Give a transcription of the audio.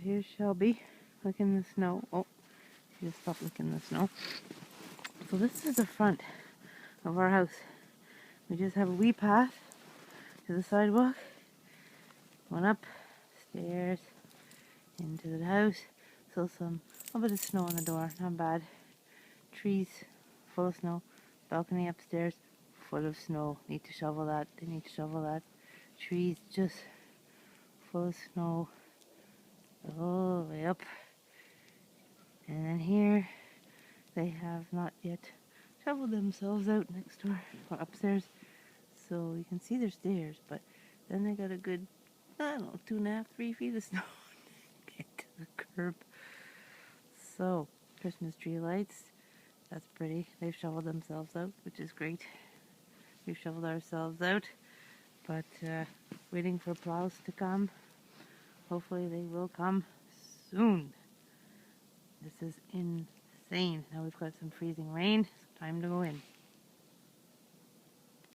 here's Shelby licking the snow. Oh, she just stopped licking the snow. So this is the front of our house. We just have a wee path to the sidewalk, going up stairs into the house. Still a bit of snow on the door, not bad. Trees full of snow. Balcony upstairs full of snow. Need to shovel that. They need to shovel that. Trees just full of snow all the way up. And then here they have not yet shoveled themselves out next door or upstairs. So you can see their stairs, but then they got a good, I don't know, 2.5, 3 feet of snow to get to the curb. So, Christmas tree lights, that's pretty. They've shoveled themselves out, which is great. We've shoveled ourselves out, but waiting for plows to come. Hopefully they will come soon. This is insane. Now we've got some freezing rain. Time to go in.